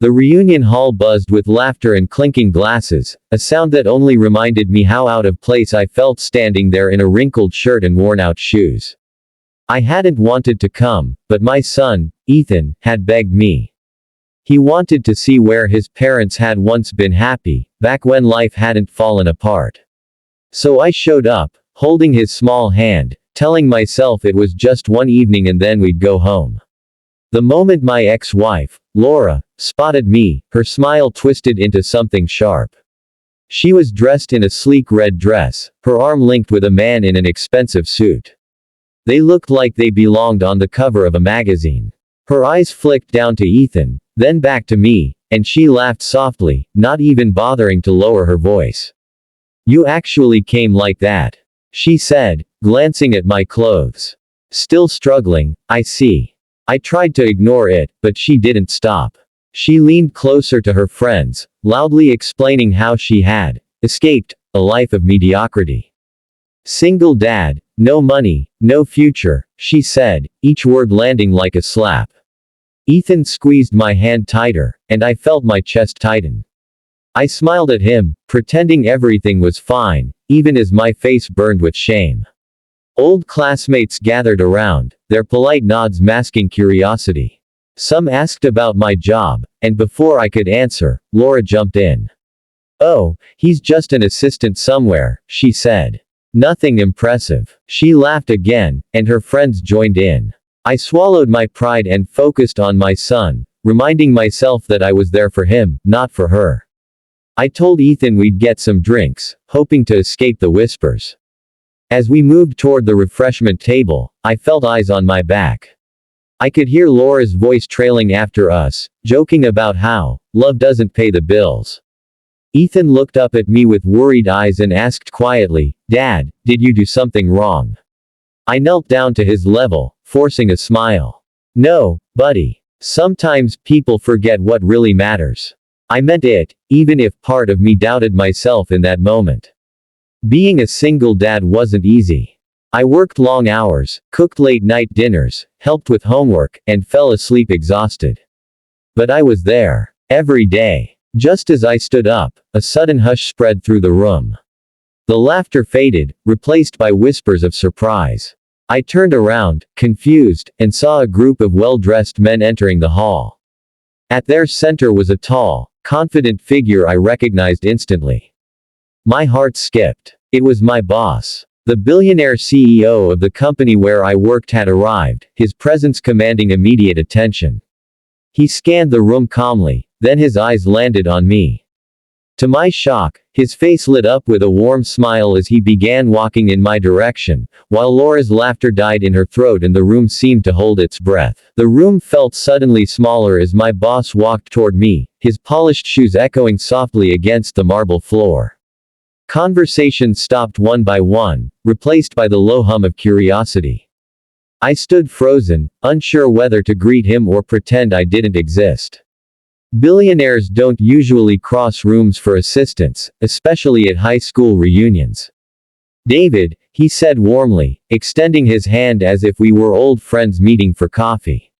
The reunion hall buzzed with laughter and clinking glasses, a sound that only reminded me how out of place I felt standing there in a wrinkled shirt and worn-out shoes. I hadn't wanted to come, but my son, Ethan, had begged me. He wanted to see where his parents had once been happy, back when life hadn't fallen apart. So I showed up, holding his small hand, telling myself it was just one evening and then we'd go home. The moment my ex-wife, Laura, spotted me, her smile twisted into something sharp. She was dressed in a sleek red dress, her arm linked with a man in an expensive suit. They looked like they belonged on the cover of a magazine. Her eyes flicked down to Ethan, then back to me, and she laughed softly, not even bothering to lower her voice. "You actually came like that," she said, glancing at my clothes. "Still struggling, I see." I tried to ignore it, but she didn't stop. She leaned closer to her friends, loudly explaining how she had escaped a life of mediocrity. "Single dad, no money, no future," she said, each word landing like a slap. Ethan squeezed my hand tighter, and I felt my chest tighten. I smiled at him, pretending everything was fine, even as my face burned with shame. Old classmates gathered around, their polite nods masking curiosity. Some asked about my job, and before I could answer, Laura jumped in. "Oh, he's just an assistant somewhere," she said. "Nothing impressive." She laughed again, and her friends joined in. I swallowed my pride and focused on my son, reminding myself that I was there for him, not for her. I told Ethan we'd get some drinks, hoping to escape the whispers. As we moved toward the refreshment table, I felt eyes on my back. I could hear Laura's voice trailing after us, joking about how love doesn't pay the bills. Ethan looked up at me with worried eyes and asked quietly, "Dad, did you do something wrong?" I knelt down to his level, forcing a smile. "No, buddy. Sometimes people forget what really matters." I meant it, even if part of me doubted myself in that moment. Being a single dad wasn't easy. I worked long hours, cooked late-night dinners, helped with homework, and fell asleep exhausted. But I was there. Every day. Just as I stood up, a sudden hush spread through the room. The laughter faded, replaced by whispers of surprise. I turned around, confused, and saw a group of well-dressed men entering the hall. At their center was a tall, confident figure I recognized instantly. My heart skipped. It was my boss. The billionaire CEO of the company where I worked had arrived, his presence commanding immediate attention. He scanned the room calmly, then his eyes landed on me. To my shock, his face lit up with a warm smile as he began walking in my direction, while Laura's laughter died in her throat and the room seemed to hold its breath. The room felt suddenly smaller as my boss walked toward me, his polished shoes echoing softly against the marble floor. Conversations stopped one by one, replaced by the low hum of curiosity. I stood frozen, unsure whether to greet him or pretend I didn't exist. Billionaires don't usually cross rooms for assistance, especially at high school reunions. "David," he said warmly, extending his hand as if we were old friends meeting for coffee.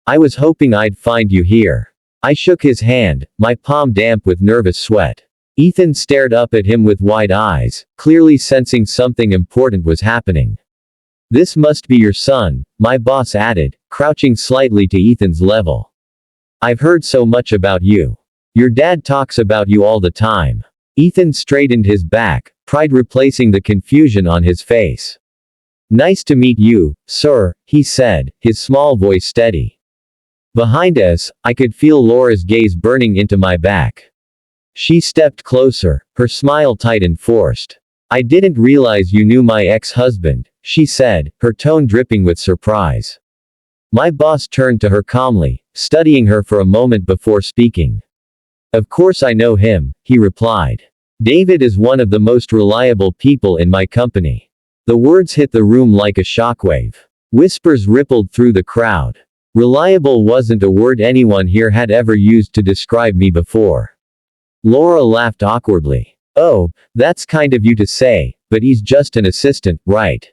"I was hoping I'd find you here." I shook his hand, my palm damp with nervous sweat. Ethan stared up at him with wide eyes, clearly sensing something important was happening. "This must be your son," my boss added, crouching slightly to Ethan's level. "I've heard so much about you. Your dad talks about you all the time." Ethan straightened his back, pride replacing the confusion on his face. "Nice to meet you, sir," he said, his small voice steady. Behind us, I could feel Laura's gaze burning into my back. She stepped closer, her smile tight and forced. "I didn't realize you knew my ex-husband," she said, her tone dripping with surprise. My boss turned to her calmly, studying her for a moment before speaking. "Of course I know him," he replied. "David is one of the most reliable people in my company." The words hit the room like a shockwave. Whispers rippled through the crowd. Reliable wasn't a word anyone here had ever used to describe me before. Laura laughed awkwardly. "Oh, that's kind of you to say, but he's just an assistant, right?"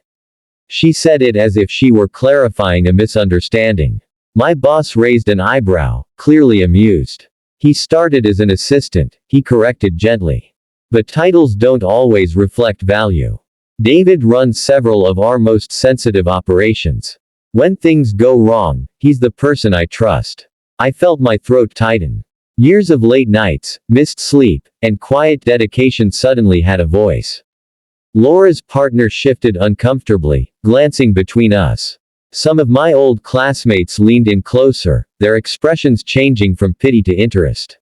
She said it as if she were clarifying a misunderstanding. My boss raised an eyebrow, clearly amused. He started as an assistant, he corrected gently. But titles don't always reflect value. David runs several of our most sensitive operations. When things go wrong, he's the person I trust. I felt my throat tighten. Years of late nights, missed sleep, and quiet dedication suddenly had a voice. Laura's partner shifted uncomfortably, glancing between us. Some of my old classmates leaned in closer, their expressions changing from pity to interest.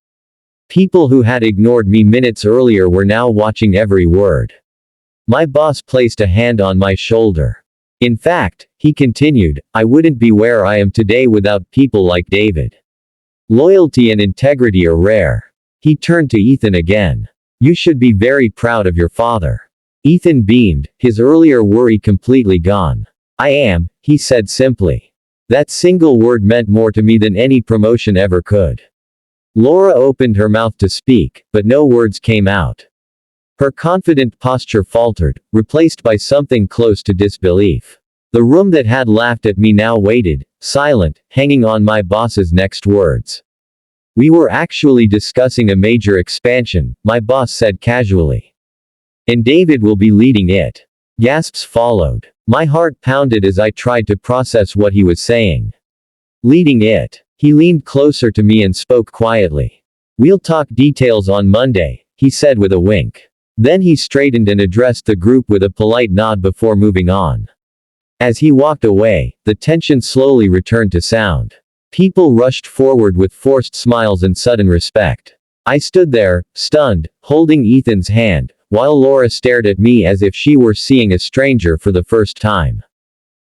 People who had ignored me minutes earlier were now watching every word. My boss placed a hand on my shoulder. In fact, he continued, I wouldn't be where I am today without people like David. Loyalty and integrity are rare. He turned to Ethan again. You should be very proud of your father. Ethan beamed, his earlier worry completely gone. I am, he said simply. That single word meant more to me than any promotion ever could. Laura opened her mouth to speak, but no words came out. Her confident posture faltered, replaced by something close to disbelief. The room that had laughed at me now waited, silent, hanging on my boss's next words. We were actually discussing a major expansion, my boss said casually. And David will be leading it. Gasps followed. My heart pounded as I tried to process what he was saying. Leading it. He leaned closer to me and spoke quietly. We'll talk details on Monday, he said with a wink. Then he straightened and addressed the group with a polite nod before moving on. As he walked away, the tension slowly returned to sound. People rushed forward with forced smiles and sudden respect. I stood there, stunned, holding Ethan's hand, while Laura stared at me as if she were seeing a stranger for the first time.